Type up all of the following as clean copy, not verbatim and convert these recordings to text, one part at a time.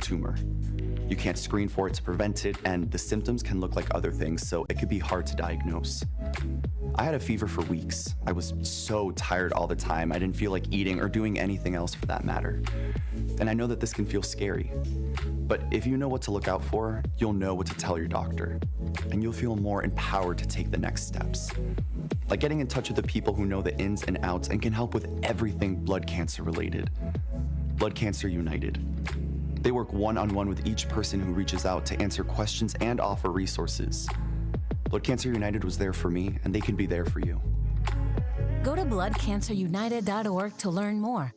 tumor. You can't screen for it to prevent it, and the symptoms can look like other things, so it could be hard to diagnose. I had a fever for weeks. I was so tired all the time, I didn't feel like eating or doing anything else for that matter. And I know that this can feel scary. But if you know what to look out for, you'll know what to tell your doctor. And you'll feel more empowered to take the next steps. Like getting in touch with the people who know the ins and outs and can help with everything blood cancer related. Blood Cancer United. They work one-on-one with each person who reaches out to answer questions and offer resources. Blood Cancer United was there for me, and they can be there for you. Go to bloodcancerunited.org to learn more.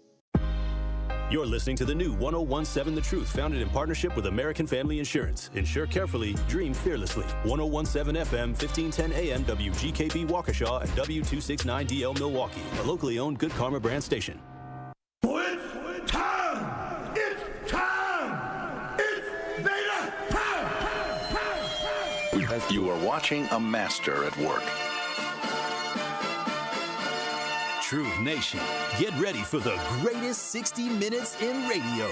You're listening to the new 1017 The Truth, founded in partnership with American Family Insurance. Insure carefully, dream fearlessly. 1017 FM, 1510 AM, WGKB Waukesha, and W269DL Milwaukee, a locally owned Good Karma brand station. It's time! It's time! It's Beta time! You are watching a master at work. Truth Nation, get ready for the greatest 60 minutes in radio,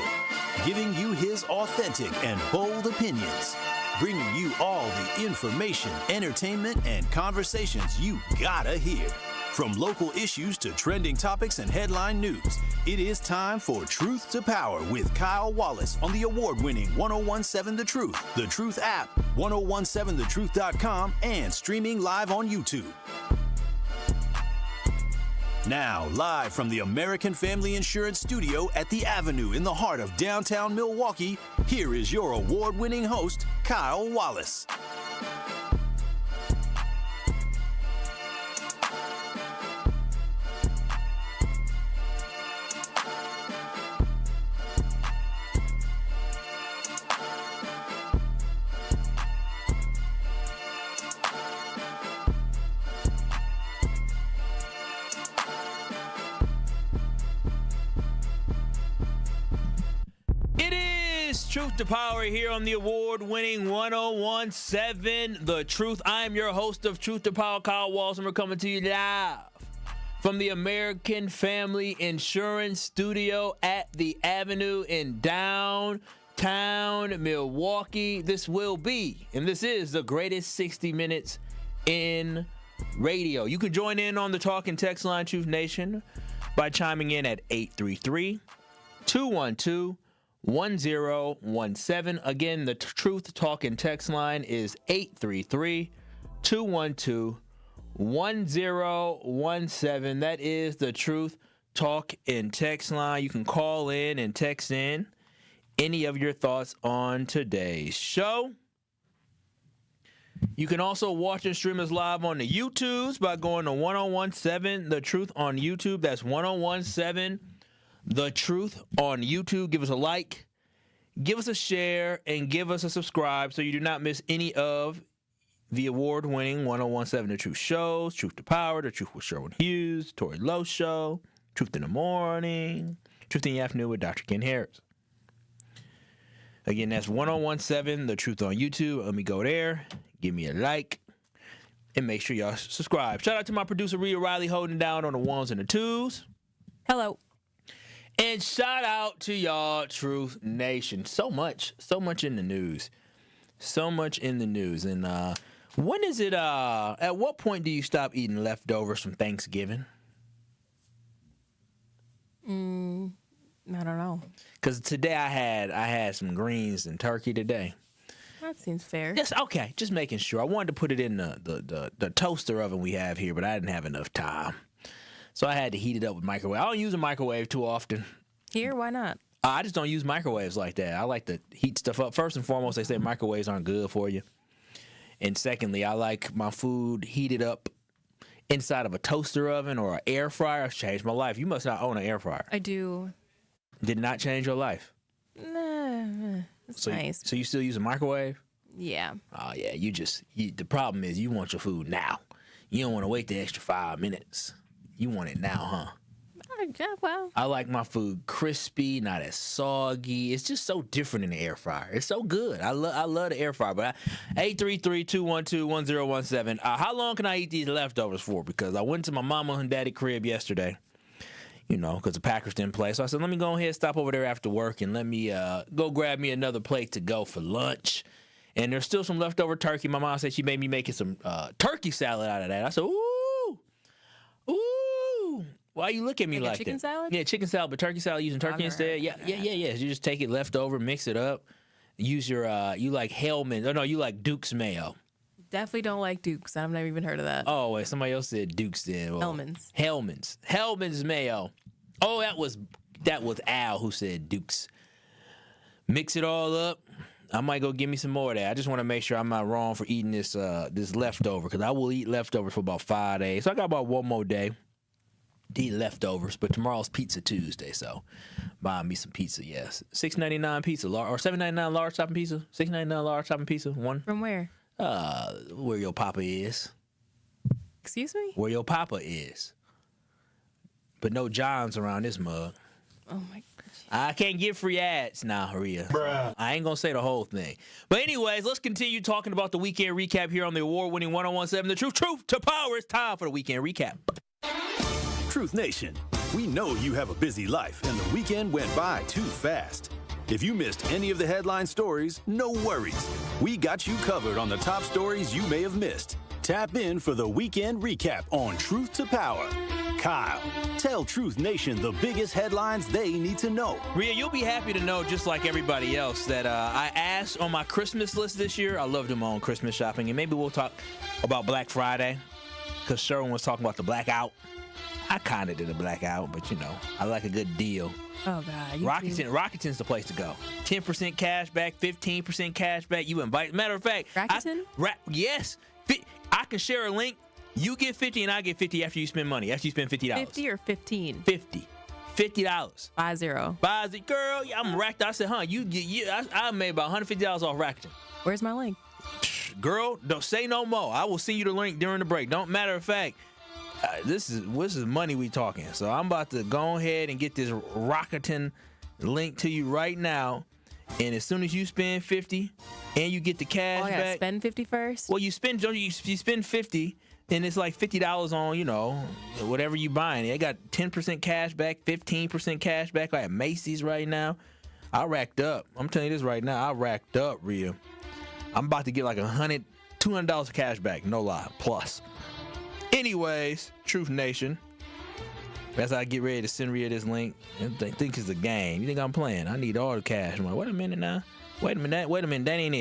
giving you his authentic and bold opinions, bringing you all the information, entertainment, and conversations you gotta hear. From local issues to trending topics and headline news, it is time for Truth to Power with Kyle Wallace on the award-winning 1017 The Truth app, 1017thetruth.com, and streaming live on YouTube. Now, live from the American Family Insurance Studio at the Avenue in the heart of downtown Milwaukee, here is your award-winning host, Kyle Wallace. Truth to Power here on the award-winning 1017 The Truth. I am your host of Truth to Power, Kyle Walz, and we're coming to you live from the American Family Insurance Studio at the Avenue in downtown Milwaukee. This will be, and this is, the greatest 60 minutes in radio. You can join in on the talk and text line, Truth Nation, by chiming in at 833-212-1017. Again, the Truth Talk and Text line is 833-212-1017. That is the Truth Talk and Text line. You can call in and text in any of your thoughts on today's show. You can also watch and stream us live on the YouTubes by going to 1017 The Truth on YouTube. That's 1017 The Truth on YouTube. Give us a like, give us a share, and give us a subscribe so you do not miss any of the award-winning 1017 The Truth shows. Truth to Power, The Truth with Sherwin Hughes, Tori Lowe Show, Truth in the Morning, Truth in the Afternoon with Dr. Ken Harris. Again, that's 1017 The Truth on YouTube. Let me go there, give me a like, and make sure y'all subscribe. Shout out to my producer, Rhea Riley, holding down on the ones and the twos. Hello. And shout out to y'all, Truth Nation. So much in the news. So much in the news. And when is it, at what point do you stop eating leftovers from Thanksgiving? I don't know. Because today I had some greens and turkey today. That seems fair. Yes, okay, just making sure. I wanted to put it in the toaster oven we have here, but I didn't have enough time. So I had to heat it up with microwave. I don't use a microwave too often. Here, why not? I just don't use microwaves like that. I like to heat stuff up. First and foremost, they say microwaves aren't good for you. And secondly, I like my food heated up inside of a toaster oven or an air fryer. It's changed my life. You must not own an air fryer. I do. Did not change your life? Nah, it's nice. So you still use a microwave? Yeah. Oh, yeah. The problem is you want your food now. You don't want to wait the extra 5 minutes. You want it now, huh? Yeah, well. I like my food crispy, not as soggy. It's just so different in the air fryer. It's so good. I love the air fryer. But 833-212-1017. How long can I eat these leftovers for? Because I went to my mama and daddy crib yesterday. because the Packers didn't play. So I said, let me go ahead and stop over there after work and let me go grab me another plate to go for lunch. And there's still some leftover turkey. My mom said she made me making some turkey salad out of that. I said, ooh. Why you look at me like chicken that? salad? Yeah, chicken salad, but turkey salad using turkey instead. Yeah. You just take it leftover, mix it up. Use your, you like Hellman's. Oh, no, you like Duke's mayo. Definitely don't like Duke's. I've never even heard of that. Oh, wait, somebody else said Duke's then. Well, Hellman's mayo. Oh, that was Al who said Duke's. Mix it all up. I might go get me some more of that. I just want to make sure I'm not wrong for eating this leftover, because I will eat leftovers for about 5 days. So I got about one more day to eat leftovers, but tomorrow's Pizza Tuesday, so buying me some pizza, yes. $6.99 pizza, or $7.99 large topping pizza, $6.99 large topping pizza, one. From where? Where your papa is. Excuse me? Where your papa is. But no Johns around this mug. Oh, my gosh. I can't give free ads now, Rhea. Bruh. I ain't going to say the whole thing. But anyways, let's continue talking about the weekend recap here on the award-winning 1017 The Truth to Power. It's time for the weekend recap. Truth Nation, we know you have a busy life and the weekend went by too fast. If you missed any of the headline stories, no worries. We got you covered on the top stories you may have missed. Tap in for the weekend recap on Truth to Power. Kyle, tell Truth Nation the biggest headlines they need to know. Rhea, you'll be happy to know, just like everybody else, that I asked on my Christmas list this year. I love doing my own Christmas shopping, and maybe we'll talk about Black Friday, because Sherwin was talking about the blackout. I kind of did a blackout, but I like a good deal. Oh, God. Rocketen's the place to go. 10% cash back, 15% cash back. You invite. Matter of fact, Rocketen? Yes. I can share a link. You get 50 and I get 50 after you spend money. After you spend $50. 50 or 15? 50. $50. 50. Buys it, girl. I'm racked. I said, I made about $150 off Rakuten. Where's my link? Girl, don't say no more. I will send you the link during the break. Don't matter of fact. This is money we talking. So I'm about to go ahead and get this Rakuten link to you right now. And as soon as you spend 50 and you get the cash I gotta back, spend 50 first? Well, you spend 50 and it's like $50 on, whatever you buying. They got 10% cash back, 15% cash back. I have Macy's right now. I racked up. I'm telling you this right now. I racked up, Rhea. I'm about to get like $200 cash back. No lie. Plus. Anyways, Truth Nation, as I get ready to send Rhea this link, they think it's a game. You think I'm playing? I need all the cash. I'm like, wait a minute now. Wait a minute. That ain't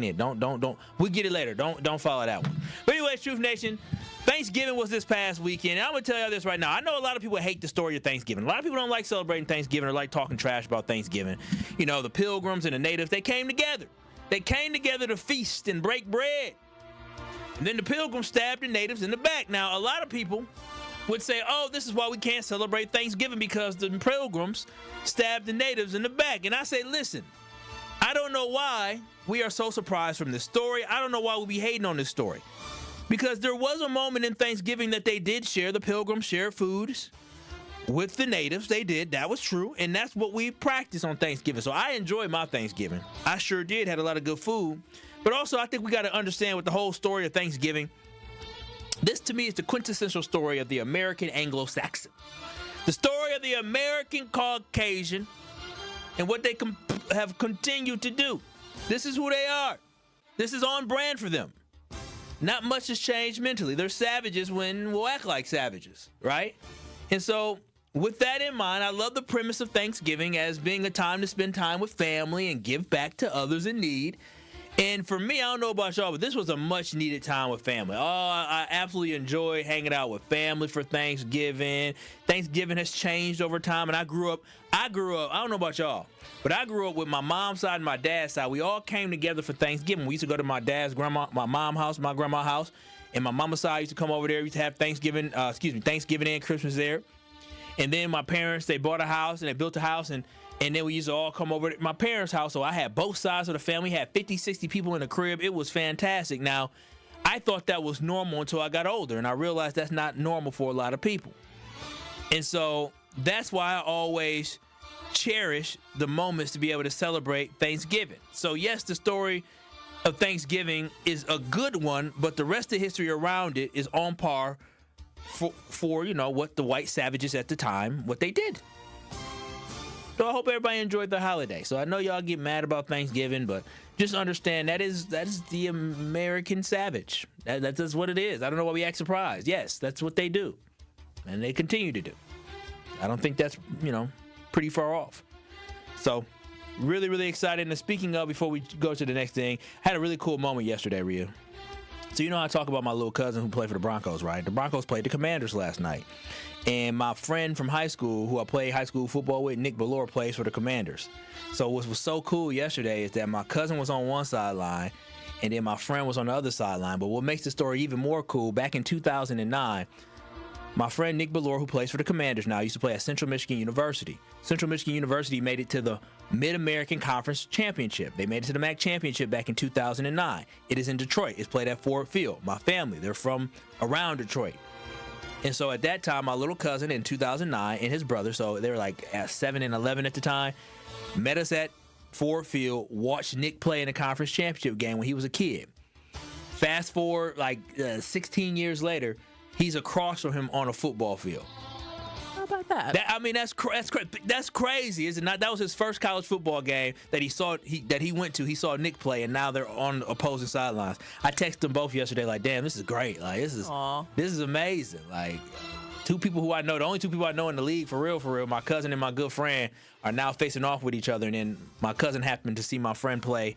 it. Don't. We'll get it later. Don't follow that one. But anyways, Truth Nation, Thanksgiving was this past weekend. And I'm going to tell you this right now. I know a lot of people hate the story of Thanksgiving. A lot of people don't like celebrating Thanksgiving or like talking trash about Thanksgiving. The Pilgrims and the Natives, they came together. They came together to feast and break bread. And then the Pilgrims stabbed the Natives in the back. Now, a lot of people would say, oh, this is why we can't celebrate Thanksgiving, because the Pilgrims stabbed the Natives in the back. And I say, listen, I don't know why we are so surprised from this story. I don't know why we be hating on this story. Because there was a moment in Thanksgiving that they did share. The Pilgrims shared foods with the Natives. They did. That was true. And that's what we practice on Thanksgiving. So I enjoyed my Thanksgiving. I sure did. Had a lot of good food. But also, I think we got to understand with the whole story of Thanksgiving, this to me is the quintessential story of the American Anglo-Saxon. The story of the American Caucasian and what they have continued to do. This is who they are. This is on brand for them. Not much has changed mentally. They're savages when we'll act like savages, right? And so with that in mind, I love the premise of Thanksgiving as being a time to spend time with family and give back to others in need. And for me, I don't know about y'all, but this was a much-needed time with family. Oh, I absolutely enjoy hanging out with family for Thanksgiving. Thanksgiving has changed over time, and I grew up, I don't know about y'all, but I grew up with my mom's side and my dad's side. We all came together for Thanksgiving. We used to go to my dad's my mom's house, my grandma's house, and my mama's side used to come over there. We used to have Thanksgiving and Christmas there. And then my parents, they bought a house, and they built a house, and then we used to all come over to my parents' house. So I had both sides of the family. We had 50, 60 people in the crib. It was fantastic. Now, I thought that was normal until I got older, and I realized that's not normal for a lot of people. And so that's why I always cherish the moments to be able to celebrate Thanksgiving. So yes, the story of Thanksgiving is a good one, but the rest of history around it is on par for what the white savages at the time, what they did. So I hope everybody enjoyed the holiday. So I know y'all get mad about Thanksgiving, but just understand that is the American savage. That's what it is. I don't know why we act surprised. Yes, that's what they do, and they continue to do. I don't think that's pretty far off. So really, really excited. And speaking of, before we go to the next thing, I had a really cool moment yesterday, Rhea. So I talk about my little cousin who played for the Broncos, right? The Broncos played the Commanders last night. And my friend from high school, who I played high school football with, Nick Ballore, plays for the Commanders. So what was so cool yesterday is that my cousin was on one sideline, and then my friend was on the other sideline. But what makes the story even more cool, back in 2009, my friend Nick Ballore, who plays for the Commanders now, used to play at Central Michigan University. Central Michigan University made it to the Mid-American Conference Championship. They made it to the MAC Championship back in 2009. It is in Detroit. It's played at Ford Field. My family, they're from around Detroit. And so at that time, my little cousin in 2009 and his brother, so they were like at 7 and 11 at the time, met us at Ford Field, watched Nick play in the conference championship game when he was a kid. Fast forward 16 years later, he's across from him on a football field. How about that? That's crazy, is it not? That was his first college football game that he went to. He saw Nick play, and now they're on the opposing sidelines. I texted them both yesterday, like, damn, this is great. Like, this is amazing. Like, two people who I know, the only two people I know in the league for real, my cousin and my good friend, are now facing off with each other. And then my cousin happened to see my friend play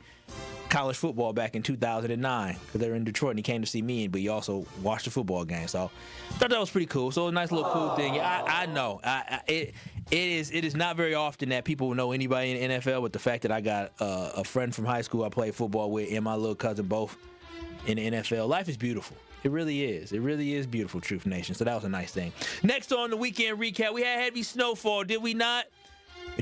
college football back in 2009 because they were in Detroit, and he came to see me, but he also watched the football game. So I thought that was pretty cool. So a nice little cool thing. I know it is not very often that people know anybody in the NFL, but the fact that I got a friend from high school I played football with and my little cousin both in the NFL, life is beautiful. It really is. It really is beautiful, Truth Nation. So that was a nice thing. Next on the weekend recap, we had heavy snowfall, did we not?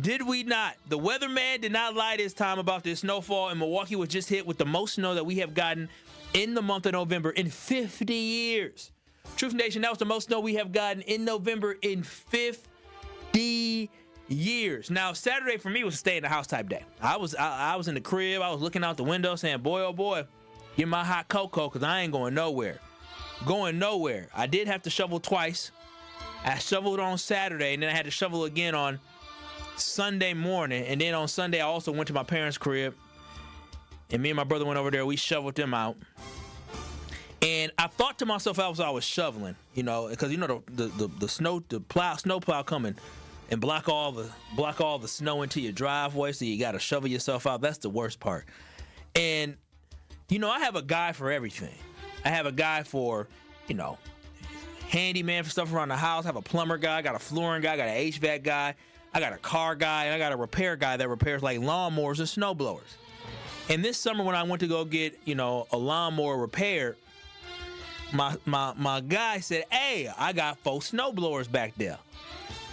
Did we not? The weatherman did not lie this time about this snowfall, and Milwaukee was just hit with the most snow that we have gotten in the month of November in 50 years. Truth Nation, that was the most snow we have gotten in November in 50 years. Now, Saturday for me was a stay in the house type day. I was in the crib. I was looking out the window saying, boy, oh boy, get my hot cocoa because I ain't going nowhere. I did have to shovel twice. I shoveled on Saturday, and then I had to shovel again on Sunday morning, and then on Sunday I also went to my parents' crib, and me and my brother went over there. We shoveled them out, and I thought to myself as I was shoveling, because the snow plow coming and block all the snow into your driveway, so you got to shovel yourself out. That's the worst part. And I have a guy for everything. I have a guy for handyman for stuff around the house. I have a plumber guy. I got a flooring guy. I got an HVAC guy. I got a car guy, and I got a repair guy that repairs like lawnmowers and snow blowers. And this summer when I went to go get, a lawnmower repaired, my guy said, hey, I got 4 snow blowers back there.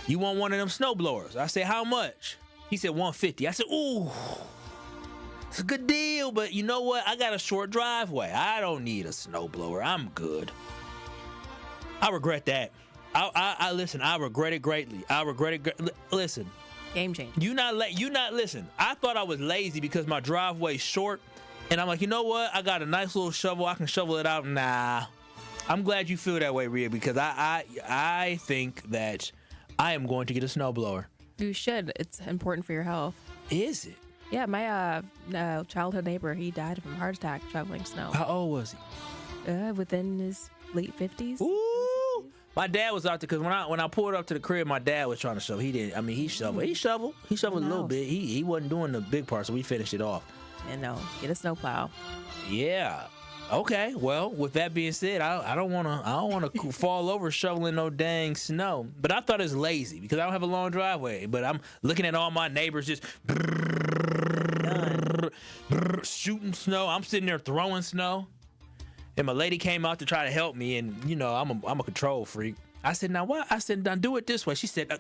You want one of them snow blowers? I said, how much? He said, $150. I said, ooh, it's a good deal, but you know what? I got a short driveway. I don't need a snow blower. I'm good. I regret that. I listen. I regret it greatly. Listen. Game changer. You not listen. I thought I was lazy because my driveway's short, and I'm like, you know what? I got a nice little shovel. I can shovel it out. Nah. I'm glad you feel that way, Rhea, because I think that I am going to get a snowblower. You should. It's important for your health. Is it? Yeah, my childhood neighbor, he died from a heart attack shoveling snow. How old was he? Within his late 50s. Ooh. My dad was out there because when I pulled up to the crib, my dad was trying to shovel. He didn't. I mean, he shoveled. He shoveled a little bit. He wasn't doing the big part, so we finished it off. And no, get a snowplow. Yeah. Okay. Well, with that being said, I don't wanna fall over shoveling no dang snow. But I thought it was lazy because I don't have a long driveway. But I'm looking at all my neighbors just shooting snow. I'm sitting there throwing snow. And my lady came out to try to help me, and I'm a control freak. I said, now what? I said, now do it this way. She said,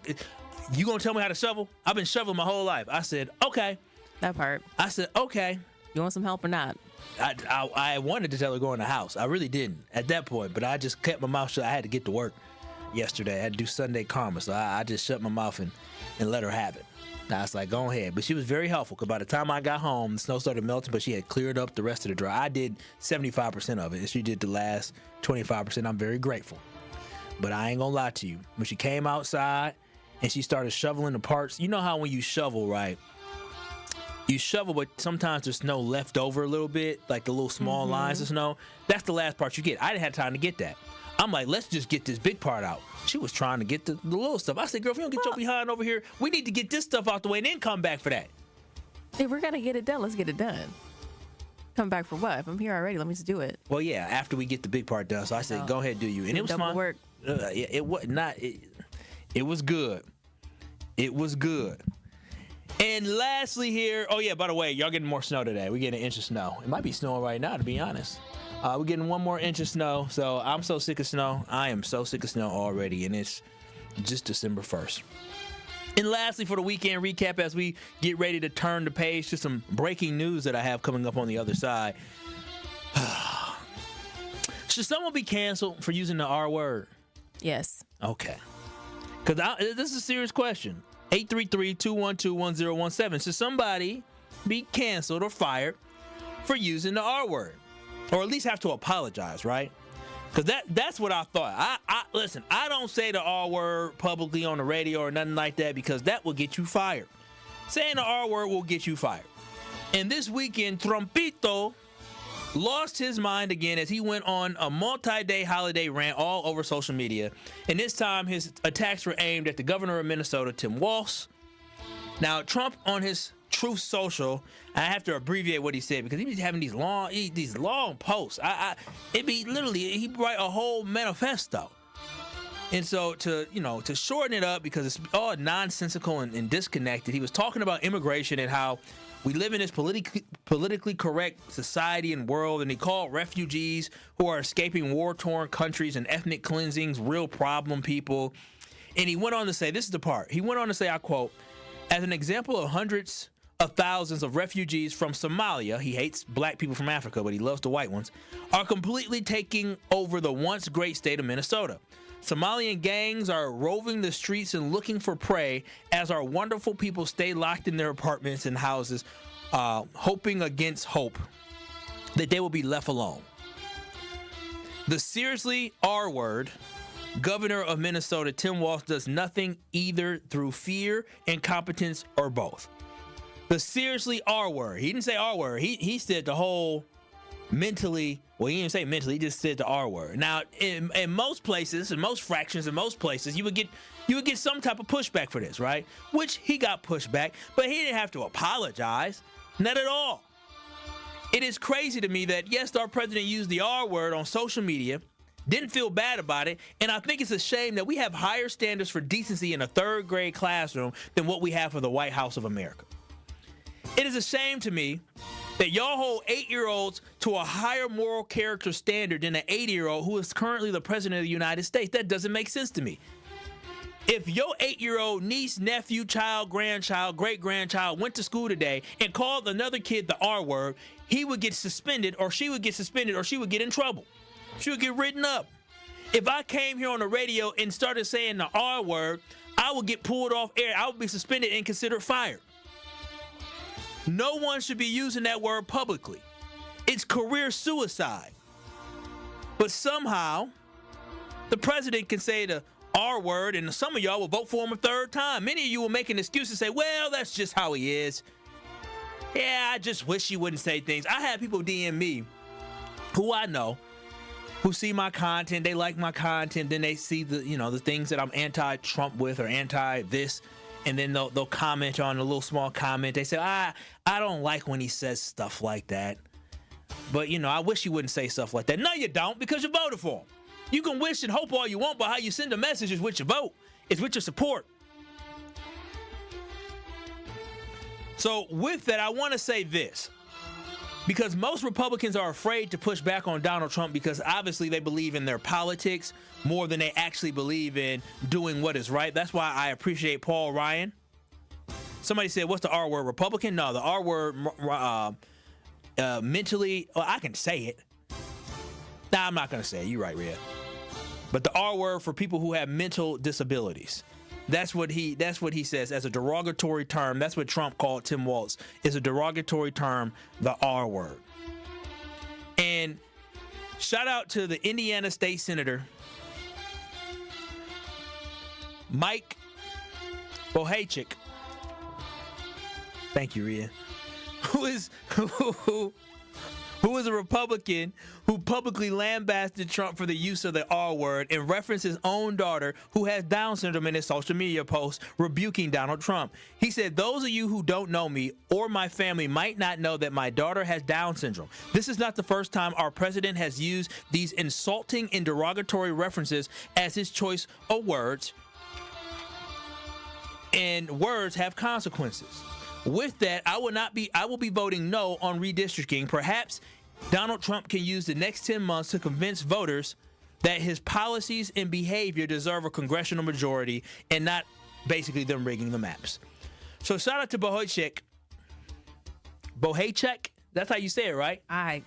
you gonna tell me how to shovel? I've been shoveling my whole life. I said, okay. That part. I said, okay. You want some help or not? I wanted to tell her to go in the house. I really didn't at that point, but I just kept my mouth shut. I had to get to work yesterday. I had to do Sunday karma, so I just shut my mouth and let her have it. I was like, go ahead. But she was very helpful because by the time I got home, the snow started melting, but she had cleared up the rest of the drive. I did 75% of it, and she did the last 25%. I'm very grateful. But I ain't gonna lie to you. When she came outside and she started shoveling the parts, you know how when you shovel, right? You shovel, but sometimes there's snow left over a little bit, like the little small lines of snow. That's the last part you get. I didn't have time to get that. I'm like, let's just get this big part out. She was trying to get the little stuff. I said, girl, if you don't get your behind over here, we need to get this stuff out the way and then come back for that. If we're going to get it done, let's get it done. Come back for what? If I'm here already, let me just do it. Well, yeah, after we get the big part done. So I said, go ahead, do you. And it was fun. Work. It was not. It was good. It was good. And lastly here, oh yeah, by the way, y'all getting more snow today. We're getting an inch of snow. It might be snowing right now, to be honest. We're getting one more inch of snow. So I'm so sick of snow. I am so sick of snow already, and it's just December 1st. And lastly, for the weekend recap, as we get ready to turn the page to some breaking news that I have coming up on the other side. Should someone be canceled for using the R word? Yes. Okay. Because this is a serious question. 833-212-1017. Should somebody be canceled or fired for using the R word? Or at least have to apologize, right? Because that's what I thought. Listen, I don't say the R word publicly on the radio or nothing like that because that will get you fired. Saying the R word will get you fired. And this weekend, Trumpito lost his mind again as he went on a multi-day holiday rant all over social media. And this time, his attacks were aimed at the governor of Minnesota, Tim Walz. Now, Trump on his Truth Social, I have to abbreviate what he said because he was having these long posts. It'd be literally, he'd write a whole manifesto. And so to shorten it up because it's all nonsensical and disconnected, he was talking about immigration and how we live in this politically correct society and world, and he called refugees who are escaping war-torn countries and ethnic cleansings real problem people. And he went on to say, this is the part, he went on to say, I quote, as an example of hundreds of thousands of refugees from Somalia, he hates black people from Africa, but he loves the white ones, are completely taking over the once great state of Minnesota. Somalian gangs are roving the streets and looking for prey as our wonderful people stay locked in their apartments and houses, hoping against hope that they will be left alone. The seriously R word, governor of Minnesota, Tim Walz, does nothing either through fear, incompetence, or both. The seriously R word. He didn't say R word. He said the whole mentally. Well, he didn't say mentally. He just said the R word. Now, in most places, in most fractions, in most places, you would get some type of pushback for this, right? Which he got pushback, but he didn't have to apologize. Not at all. It is crazy to me that, yes, our president used the R word on social media, didn't feel bad about it, and I think it's a shame that we have higher standards for decency in a third grade classroom than what we have for the White House of America. It is a shame to me that y'all hold 8-year-olds to a higher moral character standard than an 80-year-old who is currently the president of the United States. That doesn't make sense to me. If your 8-year-old niece, nephew, child, grandchild, great-grandchild went to school today and called another kid the R word, he would get suspended, or she would get suspended, or she would get in trouble. She would get written up. If I came here on the radio and started saying the R word, I would get pulled off air. I would be suspended and considered fired. No one should be using that word publicly. It's career suicide. But somehow, the president can say the R word, and some of y'all will vote for him a third time. Many of you will make an excuse and say, well, that's just how he is. Yeah, I just wish he wouldn't say things. I have people DM me who I know, who see my content, they like my content, then they see the things that I'm anti-Trump with or anti-this, and then they'll comment on a little small comment. They say, I don't like when he says stuff like that. But, I wish he wouldn't say stuff like that. No, you don't, because you voted for him. You can wish and hope all you want, but how you send a message is with your vote. It's with your support. So with that, I want to say this. Because most Republicans are afraid to push back on Donald Trump because obviously they believe in their politics more than they actually believe in doing what is right. That's why I appreciate Paul Ryan. Somebody said, what's the R word, Republican? No, the R word mentally, well, I can say it. Nah, I'm not going to say it. You're right, Rhea. But the R word for people who have mental disabilities. That's what he says as a derogatory term. That's what Trump called Tim Walz, is a derogatory term, the R word. And shout out to the Indiana State Senator Mike Bohachik. Thank you, Rhea. Who is a Republican who publicly lambasted Trump for the use of the R word and referenced his own daughter who has Down syndrome in his social media post rebuking Donald Trump. He said, "Those of you who don't know me or my family might not know that my daughter has Down syndrome. This is not the first time our president has used these insulting and derogatory references as his choice of words, and words have consequences. With that, I will be voting no on redistricting. Perhaps Donald Trump can use the next 10 months to convince voters that his policies and behavior deserve a congressional majority and not basically them rigging the maps." So shout out to Bohachik. Bohachik? That's how you say it, right? I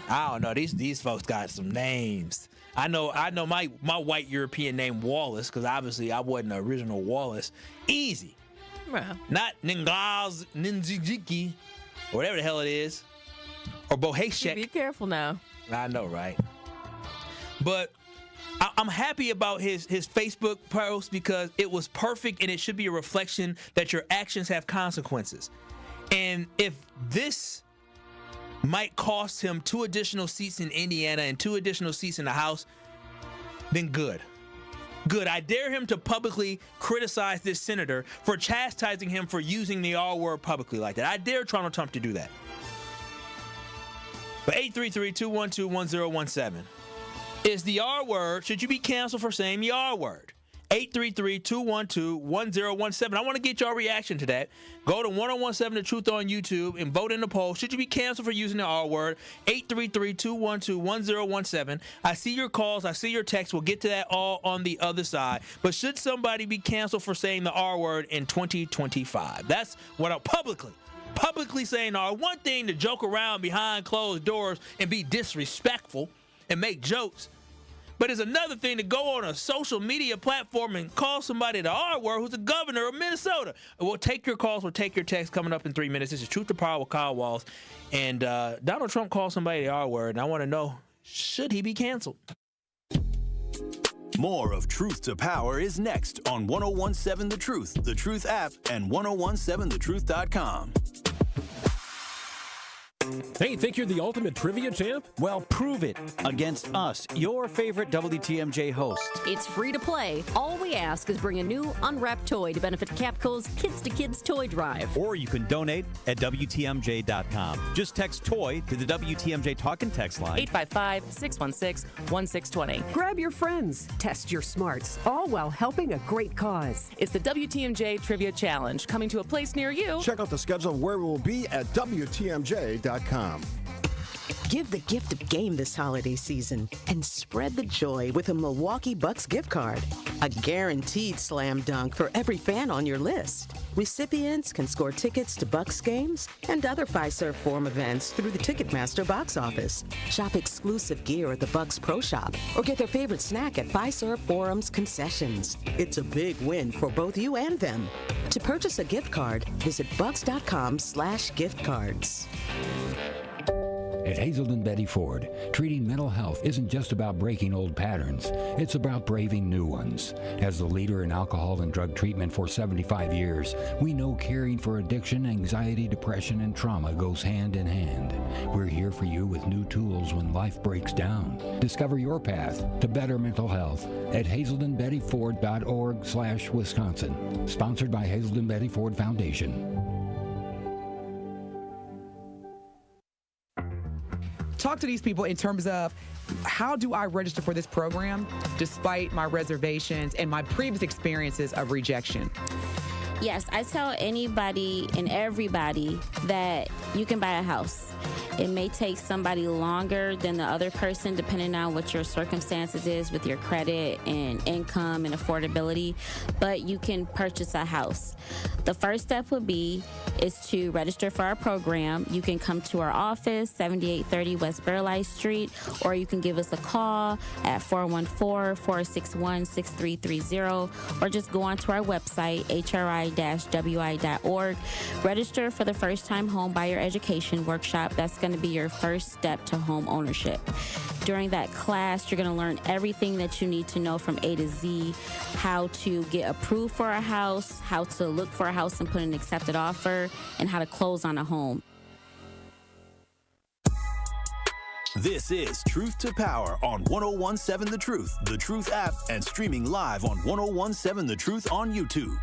don't know. These folks got some names. I know my white European name Wallace, because obviously I wasn't the original Wallace. Easy. Well. Not Ningaz Ninjiki, or whatever the hell it is. Or Bohachik. Be careful now. I know, right? But I'm happy about his Facebook post because it was perfect, and it should be a reflection that your actions have consequences. And if this might cost him 2 additional seats in Indiana and 2 additional seats in the House, then good. Good. I dare him to publicly criticize this senator for chastising him for using the R word publicly like that. I dare Donald Trump to do that. But 833-212-1017. Is the R word, should you be canceled for saying the R word? 833-212-1017. I want to get your reaction to that. Go to 1017 The Truth on YouTube and vote in the poll. Should you be canceled for using the R word? 833-212-1017. I see your calls. I see your texts. We'll get to that all on the other side. But should somebody be canceled for saying the R word in 2025? That's what I'm publicly saying. Now, one thing to joke around behind closed doors and be disrespectful and make jokes. But it's another thing to go on a social media platform and call somebody the R word who's the governor of Minnesota. We'll take your calls. We'll take your texts coming up in 3 minutes. This is Truth to Power with Kyle Walz. And Donald Trump called somebody the R word, and I want to know, should he be canceled? More of Truth to Power is next on 1017 The Truth, The Truth app, and 1017thetruth.com. Hey, think you're the ultimate trivia champ? Well, prove it against us, your favorite WTMJ host. It's free to play. All we ask is bring a new unwrapped toy to benefit Capco's Kids to Kids Toy Drive. Or you can donate at WTMJ.com. Just text TOY to the WTMJ talk and text line. 855-616-1620. Grab your friends. Test your smarts. All while helping a great cause. It's the WTMJ Trivia Challenge coming to a place near you. Check out the schedule of where we will be at WTMJ.com. Give the gift of game this holiday season and spread the joy with a Milwaukee Bucks gift card. A guaranteed slam dunk for every fan on your list. Recipients can score tickets to Bucks games and other Fiserv Forum events through the Ticketmaster box office. Shop exclusive gear at the Bucks Pro Shop or get their favorite snack at Fiserv Forum's concessions. It's a big win for both you and them. To purchase a gift card, visit bucks.com/giftcards. At Hazelden Betty Ford, treating mental health isn't just about breaking old patterns. It's about braving new ones. As the leader in alcohol and drug treatment for 75 years, we know caring for addiction, anxiety, depression, and trauma goes hand in hand. We're here for you with new tools when life breaks down. Discover your path to better mental health at hazeldenbettyford.org/Wisconsin. Sponsored by Hazelden Betty Ford Foundation. Talk to these people in terms of how do I register for this program despite my reservations and my previous experiences of rejection? Yes, I tell anybody and everybody that you can buy a house. It may take somebody longer than the other person depending on what your circumstances is with your credit and income and affordability, but you can purchase a house. The first step would be is to register for our program. You can come to our office, 7830 West Burleigh Street, or you can give us a call at 414-461-6330, or just go onto our website, hri-wi.org. Register for the first-time home buyer education workshop. That's going to be your first step to home ownership. During that class, you're going to learn everything that you need to know from A to Z, how to get approved for a house, how to look for a house and put an accepted offer, and how to close on a home. This is Truth to Power on 1017 The Truth app, and streaming live on 1017 The Truth on YouTube.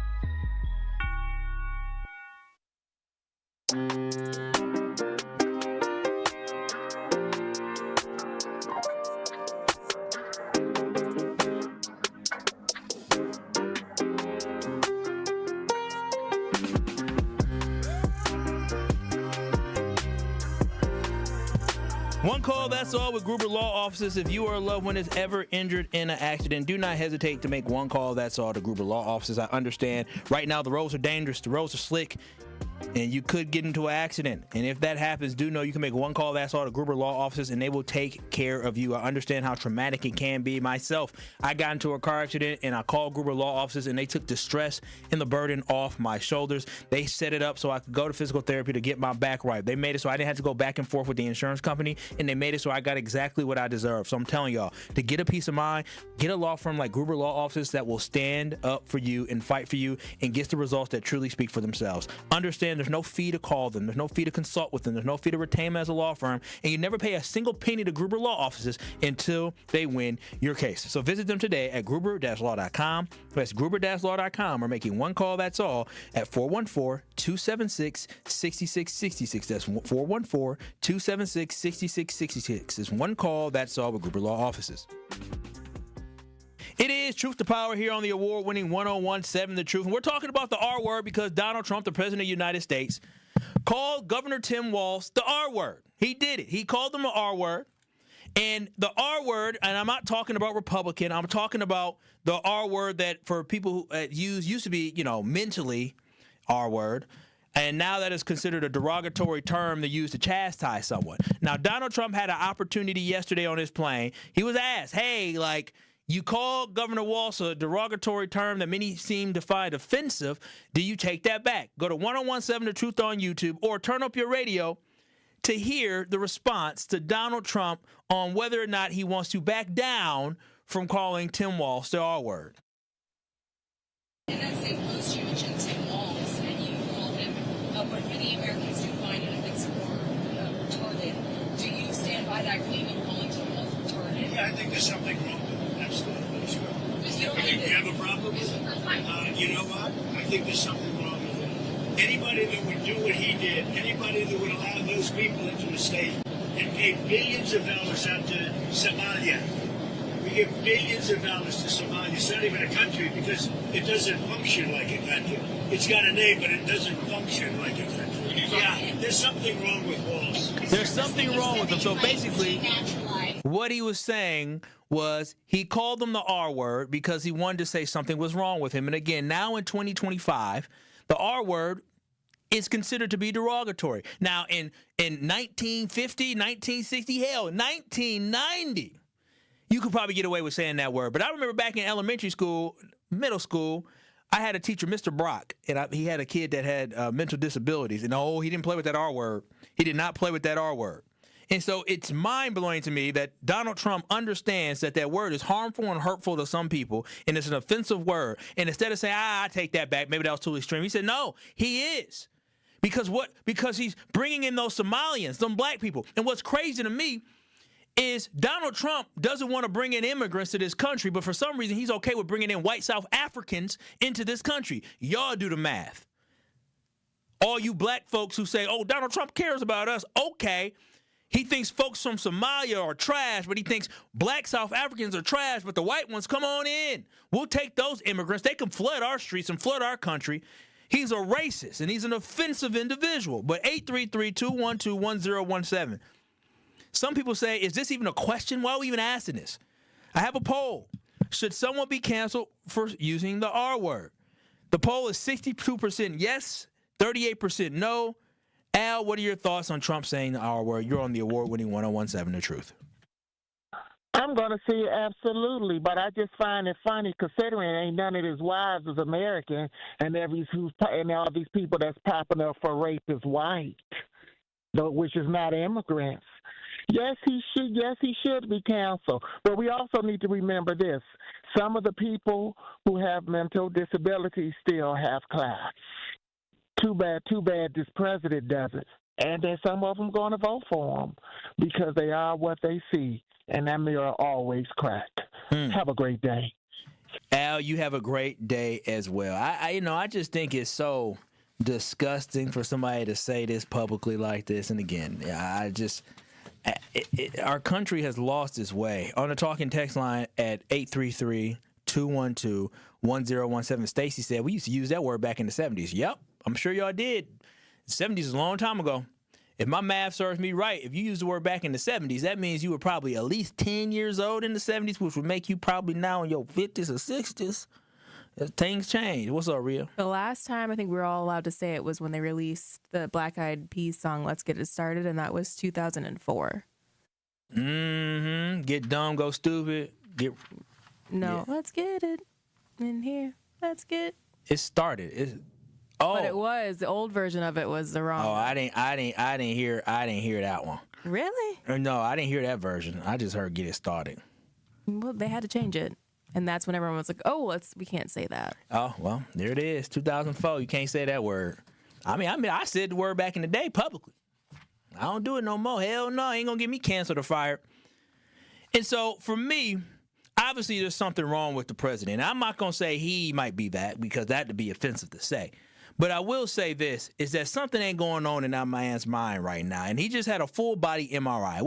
One call, that's all, with Gruber Law Offices. If you or a loved one is ever injured in an accident, do not hesitate to make one call, that's all, to Gruber Law Offices. I understand right now the roads are dangerous, the roads are slick, and you could get into an accident. And if that happens, do know you can make one call, that's all, to Gruber Law Offices, and they will take care of you. I understand how traumatic it can be. Myself, I got into a car accident, and I called Gruber Law Offices, and they took the stress and the burden off my shoulders. They set it up so I could go to physical therapy to get my back right. They made it so I didn't have to go back and forth with the insurance company, and they made it so I got exactly what I deserve. So I'm telling y'all, to get a peace of mind, get a law firm like Gruber Law Offices that will stand up for you and fight for you and gets the results that truly speak for themselves. Understand there's no fee to call them. There's no fee to consult with them. There's no fee to retain them as a law firm. And you never pay a single penny to Gruber Law Offices until they win your case. So visit them today at gruber-law.com. That's gruber-law.com, or making one call, that's all, at 414-276-6666. That's 414-276-6666. It's one call, that's all, with Gruber Law Offices. It is Truth to Power here on the award-winning 1017 The Truth. And we're talking about the R word because Donald Trump, the President of the United States, called Governor Tim Walz the R word. He did it. He called him the R word. And the R word, and I'm not talking about Republican, I'm talking about the R word that for people who used to be, mentally R word. And now that is considered a derogatory term to use to chastise someone. Now, Donald Trump had an opportunity yesterday on his plane. He was asked, hey, you call Governor Walz a derogatory term that many seem to find offensive. Do you take that back? Go to 1017 The Truth on YouTube, or turn up your radio to hear the response to Donald Trump on whether or not he wants to back down from calling Tim Walz the R word. In that same post, you mentioned Tim Walz, and you called him what many Americans do find an offensive or retarded. Do you stand by that claim of calling Tim Walz retarded? Yeah, I think there's something wrong with it. Absolutely. Sure. You have a problem with it? You know what? I think there's something wrong with it. Anybody that would do what he did, anybody that would allow those people into the state and pay billions of dollars out to Somalia. We give billions of dollars to Somalia. It's not even a country because it doesn't function like a country. It's got a name, but it doesn't function like a country. Yeah, there's something wrong with Walz. There's something wrong with him. So basically, what he was saying was he called them the R word because he wanted to say something was wrong with him. And again, now in 2025, the R word is considered to be derogatory. Now, in 1950, 1960, hell, 1990, you could probably get away with saying that word. But I remember back in elementary school, middle school, I had a teacher, Mr. Brock, and he had a kid that had mental disabilities. And he didn't play with that R word. He did not play with that R word. And so it's mind-blowing to me that Donald Trump understands that that word is harmful and hurtful to some people, and it's an offensive word. And instead of saying, I take that back, maybe that was too extreme, he said, no, he is. Because he's bringing in those Somalians, some black people. And what's crazy to me is Donald Trump doesn't want to bring in immigrants to this country, but for some reason he's okay with bringing in white South Africans into this country. Y'all do the math. All you black folks who say, Donald Trump cares about us, okay. He thinks folks from Somalia are trash, but he thinks black South Africans are trash, but the white ones, come on in. We'll take those immigrants. They can flood our streets and flood our country. He's a racist, and he's an offensive individual. But 833-212-1017. Some people say, is this even a question? Why are we even asking this? I have a poll. Should someone be canceled for using the R word? The poll is 62% yes, 38% no. Al, what are your thoughts on Trump saying the R word? You're on the award-winning 1017 The Truth. I'm going to say absolutely, but I just find it funny considering ain't none of his wives is American, and all these people that's popping up for rape is white, which is not immigrants. Yes, he should be canceled. But we also need to remember this. Some of the people who have mental disabilities still have class. Too bad this president doesn't. And then some of them going to vote for him because they are what they see. And that mirror always cracked. Have a great day. Al, you have a great day as well. I just think it's so disgusting for somebody to say this publicly like this. And again, our country has lost its way. On the talking text line at 833-212-1017, Stacy said, we used to use that word back in the 70s. Yep, I'm sure y'all did. The 70s is a long time ago. If my math serves me right, if you used the word back in the 70s, that means you were probably at least 10 years old in the 70s, which would make you probably now in your 50s or 60s. Things change. What's up, Rhea? The last time I think we were all allowed to say it was when they released the Black Eyed Peas song, Let's Get It Started, and that was 2004. Get dumb, go stupid. Let's get it in here. Let's get it started. But it was the old version of it was the wrong. Oh, I didn't hear that one. Really? No, I didn't hear that version. I just heard Get It Started. Well, they had to change it, and that's when everyone was like, "Oh, we can't say that." Oh, well, there it is. 2004. You can't say that word. I mean, I said the word back in the day publicly. I don't do it no more. Hell no, ain't gonna get me canceled or fired. And so for me, obviously there's something wrong with the president. I'm not gonna say he might be that because that'd be offensive to say. But I will say this, is that something ain't going on in that man's mind right now. And he just had a full-body MRI.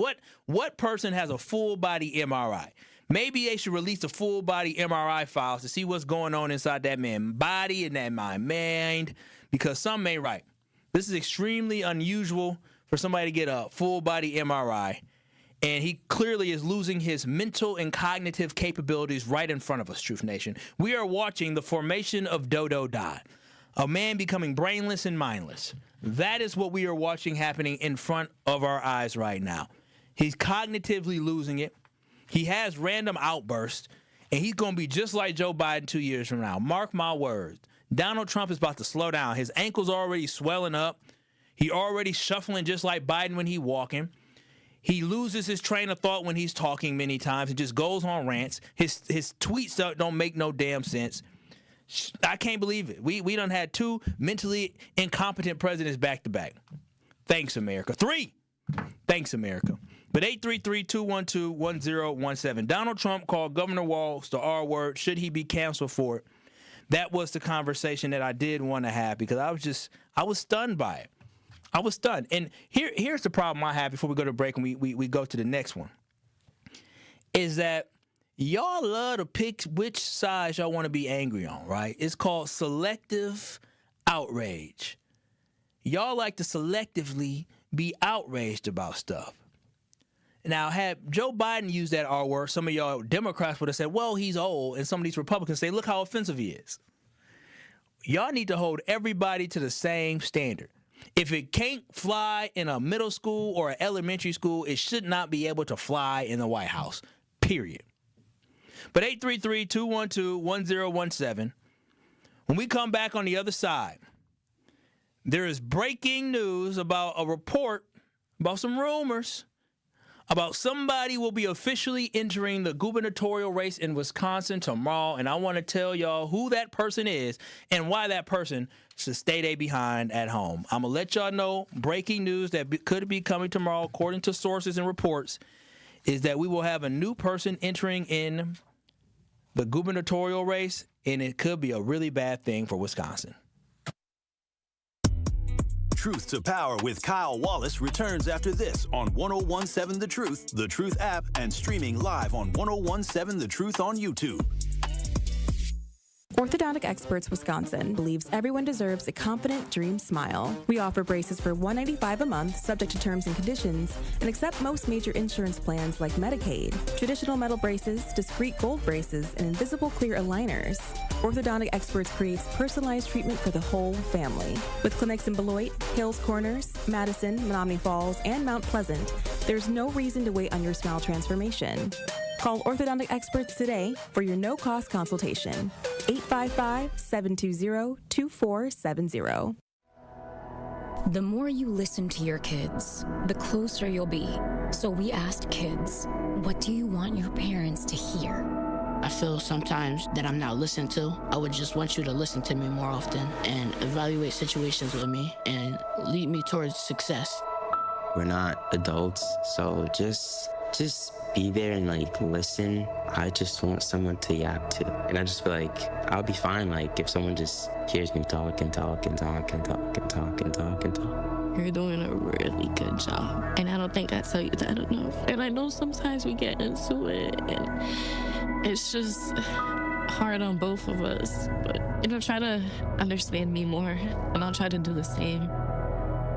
What person has a full-body MRI? Maybe they should release the full-body MRI files to see what's going on inside that man's body and that man's mind, because something ain't right. This is extremely unusual for somebody to get a full-body MRI. And he clearly is losing his mental and cognitive capabilities right in front of us, Truth Nation. We are watching the formation of Dodo Dot. A man becoming brainless and mindless. That is what we are watching happening in front of our eyes right now. He's cognitively losing it. He has random outbursts, and he's going to be just like Joe Biden 2 years from now. Mark my words. Donald Trump is about to slow down. His ankle's already swelling up. He already shuffling just like Biden when he's walking. He loses his train of thought when he's talking many times and just goes on rants. His tweets don't make no damn sense. I can't believe it. We done had two mentally incompetent presidents back to back. Thanks, America. 3. Thanks, America. But 833-212-1017. Donald Trump called Governor Walz the R word. Should he be canceled for it? That was the conversation that I did want to have because I was stunned by it. I was stunned. And here's the problem I have before we go to break and we go to the next one. Is that y'all love to pick which side y'all want to be angry on, right? It's called selective outrage. Y'all like to selectively be outraged about stuff. Now, had Joe Biden used that R word, some of y'all Democrats would have said, well, he's old, and some of these Republicans say, look how offensive he is. Y'all need to hold everybody to the same standard. If it can't fly in a middle school or an elementary school, it should not be able to fly in the White House, period. But 833-212-1017, when we come back on the other side, there is breaking news about a report, about some rumors, about somebody will be officially entering the gubernatorial race in Wisconsin tomorrow, and I want to tell y'all who that person is and why that person should stay they behind at home. I'm going to let y'all know breaking news that could be coming tomorrow, according to sources and reports, is that we will have a new person entering in the gubernatorial race, and it could be a really bad thing for Wisconsin. Truth to Power with Kyle Wallace returns after this on 1017 The Truth app, and streaming live on 1017 The Truth on YouTube. Orthodontic Experts Wisconsin believes everyone deserves a confident dream smile. We offer braces for $195 a month, subject to terms and conditions, and accept most major insurance plans like Medicaid, traditional metal braces, discrete gold braces, and invisible clear aligners. Orthodontic Experts creates personalized treatment for the whole family. With clinics in Beloit, Hills Corners, Madison, Menominee Falls, and Mount Pleasant, there's no reason to wait on your smile transformation. Call Orthodontic Experts today for your no-cost consultation. 855-720-2470. The more you listen to your kids, the closer you'll be. So we asked kids, what do you want your parents to hear? I feel sometimes that I'm not listened to. I would just want you to listen to me more often and evaluate situations with me and lead me towards success. We're not adults, so just be there and listen. I just want someone to yap to. And I just feel like I'll be fine if someone just hears me talk and talk and talk and talk and talk and talk and talk. You're doing a really good job. And I don't think I tell you that enough. And I know sometimes we get into it and it's just hard on both of us. But, try to understand me more and I'll try to do the same.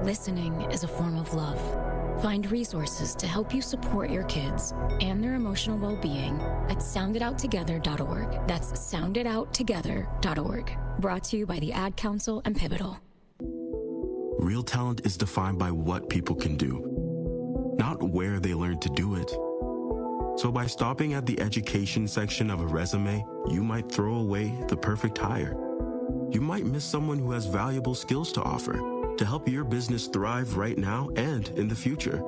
Listening is a form of love. Find resources to help you support your kids and their emotional well-being at sounditouttogether.org. That's sounditouttogether.org. Brought to you by the Ad Council and Pivotal. Real talent is defined by what people can do, not where they learn to do it. So by stopping at the education section of a resume, you might throw away the perfect hire. You might miss someone who has valuable skills to offer to help your business thrive right now and in the future.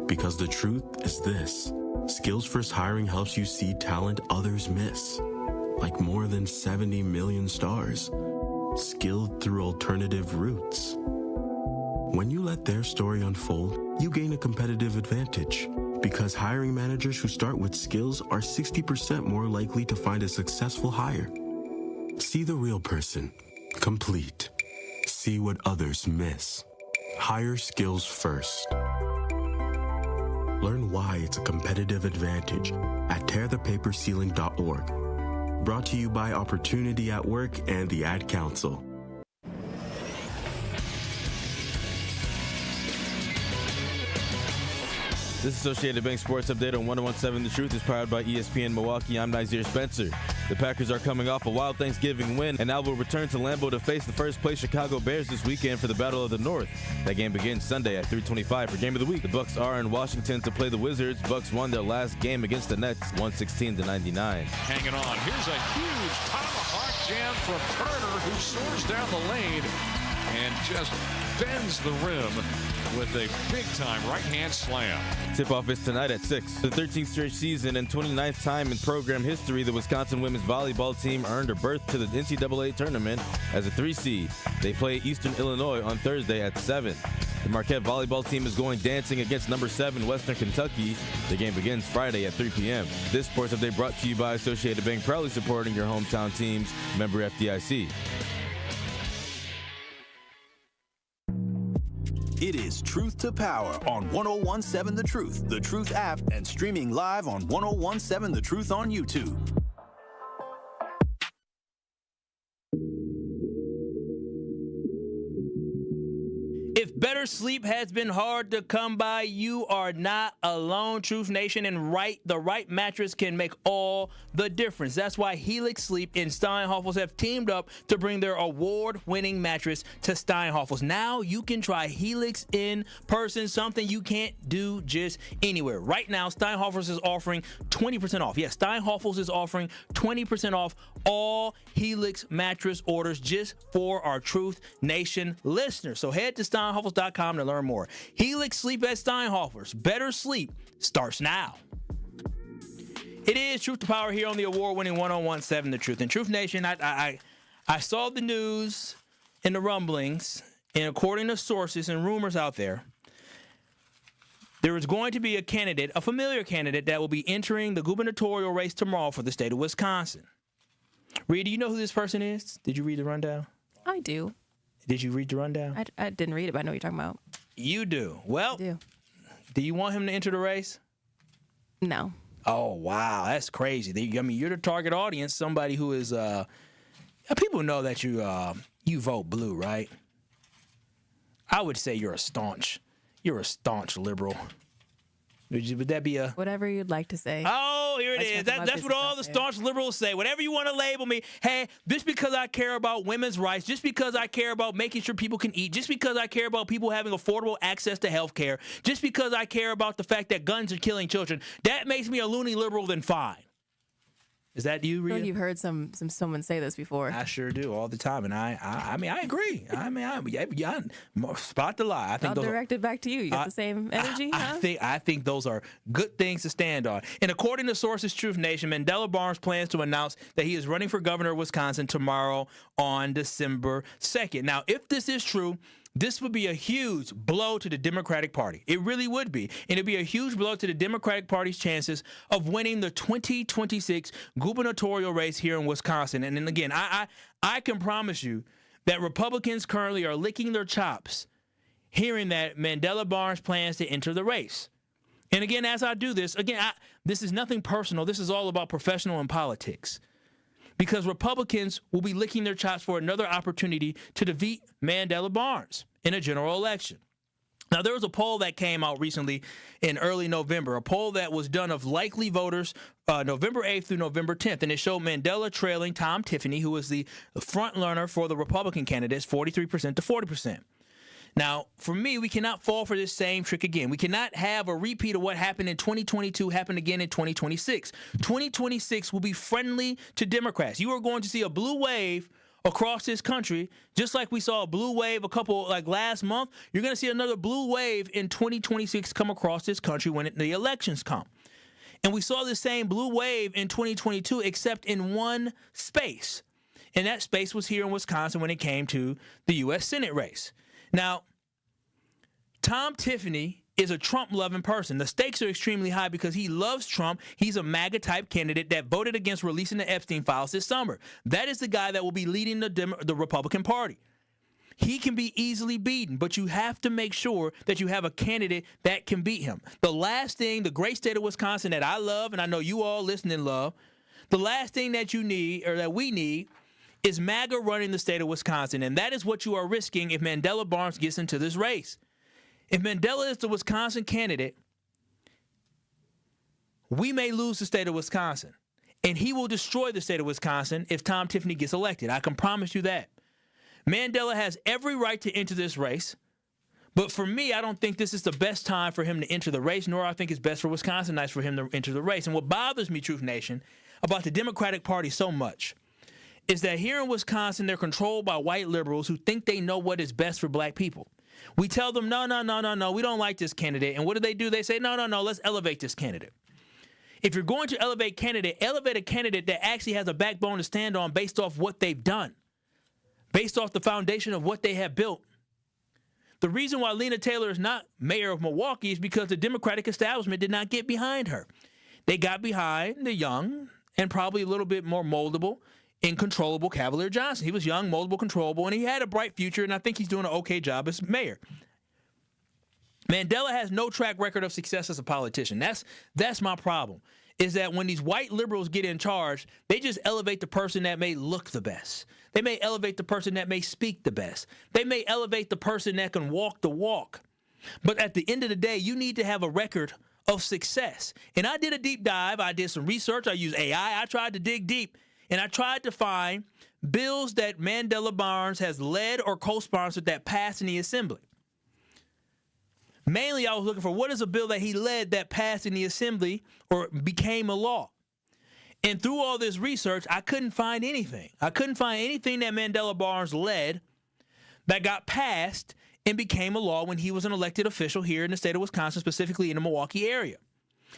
Because the truth is this: Skills First Hiring helps you see talent others miss, like more than 70 million stars, skilled through alternative routes. When you let their story unfold, you gain a competitive advantage, because hiring managers who start with skills are 60% more likely to find a successful hire. See the real person, complete. See what others miss. Hire skills first. Learn why it's a competitive advantage at tearthepaperceiling.org. Brought to you by Opportunity at Work and the Ad Council. This Associated Bank Sports Update on 101.7 The Truth is powered by ESPN Milwaukee. I'm Nazir Spencer. The Packers are coming off a wild Thanksgiving win and now will return to Lambeau to face the first-place Chicago Bears this weekend for the Battle of the North. That game begins Sunday at 3:25 for Game of the Week. The Bucs are in Washington to play the Wizards. Bucs won their last game against the Nets, 116-99. Hanging on. Here's a huge tomahawk jam from Turner, who soars down the lane and just bends the rim with a big-time right-hand slam. Tip-off is tonight at 6. The 13th straight season and 29th time in program history, the Wisconsin women's volleyball team earned a berth to the NCAA tournament as a 3 seed. They play Eastern Illinois on Thursday at 7. The Marquette volleyball team is going dancing against number 7 Western Kentucky. The game begins Friday at 3 p.m. This sports update brought to you by Associated Bank, proudly supporting your hometown teams. Member FDIC. It is Truth to Power on 101.7 The Truth app, and streaming live on 101.7 The Truth on YouTube. If better sleep has been hard to come by, you are not alone, Truth Nation, and the right mattress can make all the difference. That's why Helix Sleep and Steinhoffels have teamed up to bring their award-winning mattress to Steinhoffels. Now you can try Helix in person, something you can't do just anywhere. Right now, Steinhoffels is offering 20% off. Yes, Steinhoffels is offering 20% off all Helix mattress orders just for our Truth Nation listeners. So head to Steinhoffels.com to learn more. Helix Sleep at Steinhoffels. Better sleep starts now. It is Truth to Power here on the award-winning 101.7 The Truth. And Truth Nation, I saw the news and the rumblings, and according to sources and rumors out there, there is going to be a candidate, a familiar candidate, that will be entering the gubernatorial race tomorrow for the state of Wisconsin. Rhea, do you know who this person is? Did you read the rundown? I do. Did you read the rundown? I didn't read it, but I know what you're talking about. You do. Well, do you want him to enter the race? No. Oh, wow. That's crazy. You're the target audience, somebody who is, people know that you vote blue, right? I would say you're a staunch liberal. Would that be a... Whatever you'd like to say. Oh, here it is. That's what all the staunch liberals say. Whatever you want to label me, hey, just because I care about women's rights, just because I care about making sure people can eat, just because I care about people having affordable access to health care, just because I care about the fact that guns are killing children, that makes me a loony liberal, then fine. Is that you, Rhea? I feel like you've heard someone say this before. I sure do all the time, and I mean I agree. I mean I spot the lie. I think I'll direct it back to you. You got the same energy. I think those are good things to stand on. And according to sources, Truth Nation, Mandela Barnes plans to announce that he is running for governor of Wisconsin tomorrow on December 2nd. Now, if this is true, this would be a huge blow to the Democratic Party. It really would be. And it'd be a huge blow to the Democratic Party's chances of winning the 2026 gubernatorial race here in Wisconsin. And then again, I can promise you that Republicans currently are licking their chops hearing that Mandela Barnes plans to enter the race. And again, as I do this, this is nothing personal. This is all about professional and politics. Because Republicans will be licking their chops for another opportunity to defeat Mandela Barnes in a general election. Now, there was a poll that came out recently in early November, a poll that was done of likely voters November 8th through November 10th, and it showed Mandela trailing Tom Tiffany, who was the front runner for the Republican candidates, 43% to 40%. Now, for me, we cannot fall for this same trick again. We cannot have a repeat of what happened in 2022 happen again in 2026. 2026 will be friendly to Democrats. You are going to see a blue wave across this country, just like we saw a blue wave last month. You're going to see another blue wave in 2026 come across this country when the elections come. And we saw the same blue wave in 2022, except in one space. And that space was here in Wisconsin when it came to the U.S. Senate race. Now, Tom Tiffany is a Trump-loving person. The stakes are extremely high because he loves Trump. He's a MAGA-type candidate that voted against releasing the Epstein files this summer. That is the guy that will be leading the Republican Party. He can be easily beaten, but you have to make sure that you have a candidate that can beat him. The last thing, the great state of Wisconsin that I love, and I know you all listening love, the last thing that you need, or that we need, is MAGA running the state of Wisconsin, and that is what you are risking if Mandela Barnes gets into this race. If Mandela is the Wisconsin candidate, we may lose the state of Wisconsin, and he will destroy the state of Wisconsin if Tom Tiffany gets elected. I can promise you that. Mandela has every right to enter this race, but for me, I don't think this is the best time for him to enter the race, nor I think it's best for Wisconsinites for him to enter the race. And what bothers me, Truth Nation, about the Democratic Party so much is that here in Wisconsin, they're controlled by white liberals who think they know what is best for black people. We tell them, no, we don't like this candidate. And what do? They say, no, let's elevate this candidate. If you're going to elevate a candidate that actually has a backbone to stand on based off what they've done, based off the foundation of what they have built. The reason why Lena Taylor is not mayor of Milwaukee is because the Democratic establishment did not get behind her. They got behind the young and probably a little bit more moldable, incontrollable Cavalier Johnson. He was young, moldable, controllable, and he had a bright future, and I think he's doing an okay job as mayor. Mandela has no track record of success as a politician. That's my problem, is that when these white liberals get in charge, they just elevate the person that may look the best. They may elevate the person that may speak the best. They may elevate the person that can walk the walk. But at the end of the day, you need to have a record of success. And I did a deep dive. I did some research. I used AI. I tried to dig deep. And I tried to find bills that Mandela Barnes has led or co-sponsored that passed in the Assembly. Mainly, I was looking for what is a bill that he led that passed in the Assembly or became a law. And through all this research, I couldn't find anything. I couldn't find anything that Mandela Barnes led that got passed and became a law when he was an elected official here in the state of Wisconsin, specifically in the Milwaukee area.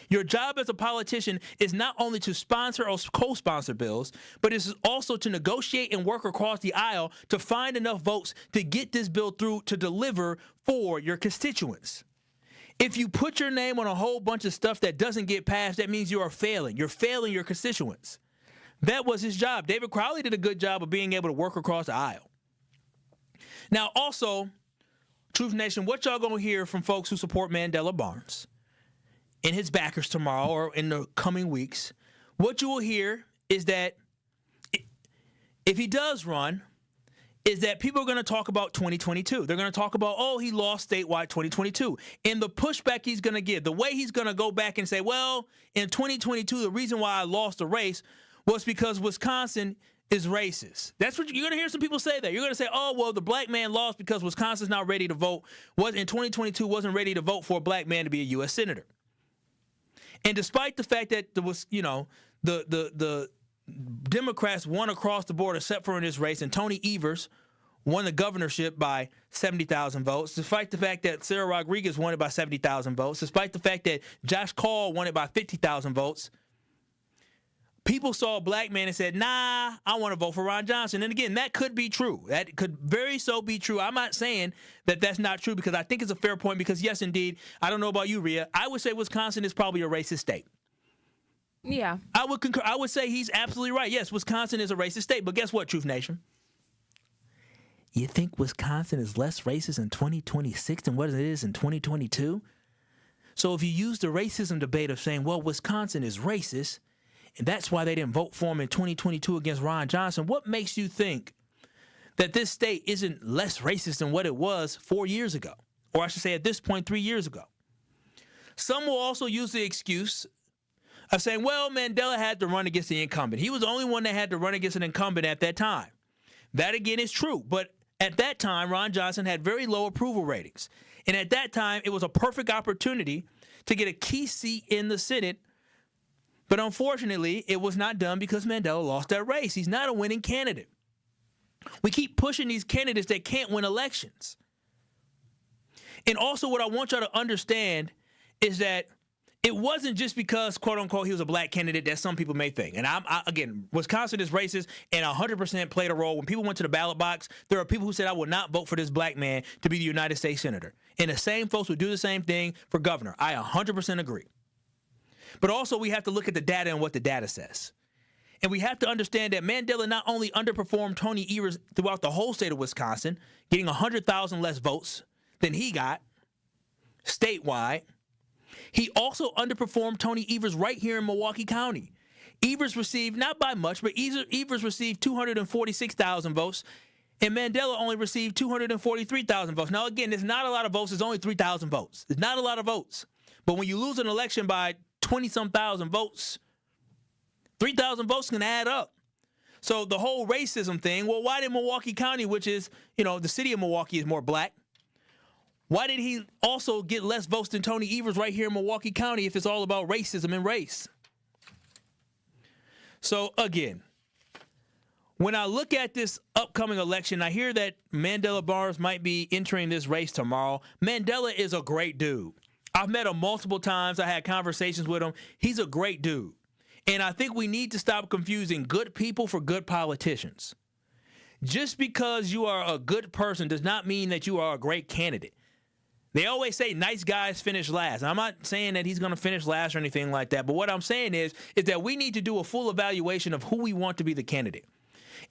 Your job as a politician is not only to sponsor or co-sponsor bills, but it's also to negotiate and work across the aisle to find enough votes to get this bill through to deliver for your constituents. If you put your name on a whole bunch of stuff that doesn't get passed, that means you are failing. You're failing your constituents. That was his job. David Crowley did a good job of being able to work across the aisle. Now, also, Truth Nation, what y'all gonna hear from folks who support Mandela Barnes and his backers tomorrow or in the coming weeks, what you will hear is that if he does run, is that people are going to talk about 2022. They're going to talk about, oh, he lost statewide 2022. And the pushback he's going to give, the way he's going to go back and say, well, in 2022, the reason why I lost the race was because Wisconsin is racist. That's what you're going to hear some people say that. You're going to say, oh, well, the black man lost because Wisconsin's not ready to vote. Was in 2022 wasn't ready to vote for a black man to be a U.S. senator. And despite the fact that there was, the Democrats won across the board except for in this race, and Tony Evers won the governorship by 70,000 votes, despite the fact that Sarah Rodriguez won it by 70,000 votes, despite the fact that Josh Call won it by 50,000 votes. People saw a black man and said, nah, I want to vote for Ron Johnson. And again, that could be true. That could very so be true. I'm not saying that that's not true because I think it's a fair point because, yes, indeed, I don't know about you, Rhea. I would say Wisconsin is probably a racist state. Yeah. I would concur. I would say he's absolutely right. Yes, Wisconsin is a racist state. But guess what, Truth Nation? You think Wisconsin is less racist in 2026 than what it is in 2022? So if you use the racism debate of saying, well, Wisconsin is racist, and that's why they didn't vote for him in 2022 against Ron Johnson, what makes you think that this state isn't less racist than what it was 4 years ago? Or I should say at this point, 3 years ago. Some will also use the excuse of saying, well, Mandela had to run against the incumbent. He was the only one that had to run against an incumbent at that time. That, again, is true. But at that time, Ron Johnson had very low approval ratings. And at that time, it was a perfect opportunity to get a key seat in the Senate. But unfortunately, it was not done because Mandela lost that race. He's not a winning candidate. We keep pushing these candidates that can't win elections. And also what I want y'all to understand is that it wasn't just because, quote unquote, he was a black candidate that some people may think. And again, Wisconsin is racist and 100% played a role. When people went to the ballot box, there are people who said, I will not vote for this black man to be the United States Senator. And the same folks would do the same thing for governor. I 100% agree. But also we have to look at the data and what the data says. And we have to understand that Mandela not only underperformed Tony Evers throughout the whole state of Wisconsin, getting 100,000 less votes than he got statewide, he also underperformed Tony Evers right here in Milwaukee County. Evers received, not by much, but Evers received 246,000 votes, and Mandela only received 243,000 votes. Now, again, it's not a lot of votes. It's only 3,000 votes. It's not a lot of votes. But when you lose an election by 20-some thousand votes, 3,000 votes can add up. So the whole racism thing, well, why did Milwaukee County, which is, the city of Milwaukee is more black, why did he also get less votes than Tony Evers right here in Milwaukee County if it's all about racism and race? So again, when I look at this upcoming election, I hear that Mandela Barnes might be entering this race tomorrow. Mandela is a great dude. I've met him multiple times. I had conversations with him. He's a great dude. And I think we need to stop confusing good people for good politicians. Just because you are a good person does not mean that you are a great candidate. They always say nice guys finish last. I'm not saying that he's going to finish last or anything like that. But what I'm saying is that we need to do a full evaluation of who we want to be the candidate.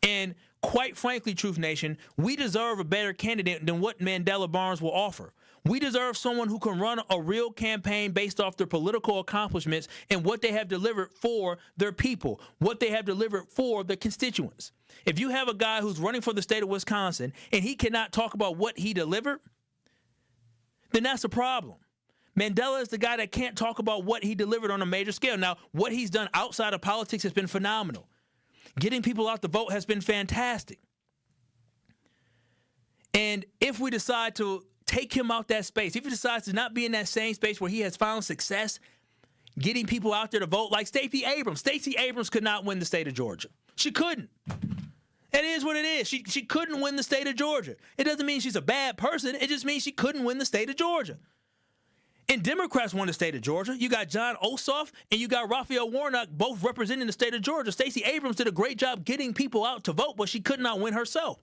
And quite frankly, Truth Nation, we deserve a better candidate than what Mandela Barnes will offer. We deserve someone who can run a real campaign based off their political accomplishments and what they have delivered for their people, what they have delivered for their constituents. If you have a guy who's running for the state of Wisconsin and he cannot talk about what he delivered, then that's a problem. Mandela is the guy that can't talk about what he delivered on a major scale. Now, what he's done outside of politics has been phenomenal. Getting people out to vote has been fantastic. And if we decide to take him out that space, if he decides to not be in that same space where he has found success getting people out there to vote, like Stacey Abrams could not win the state of Georgia. She couldn't. It is what it is. She couldn't win the state of Georgia. It doesn't mean she's a bad person. It just means she couldn't win the state of Georgia. And Democrats won the state of Georgia. You got John Ossoff and you got Raphael Warnock both representing the state of Georgia. Stacey Abrams did a great job getting people out to vote, but she could not win herself.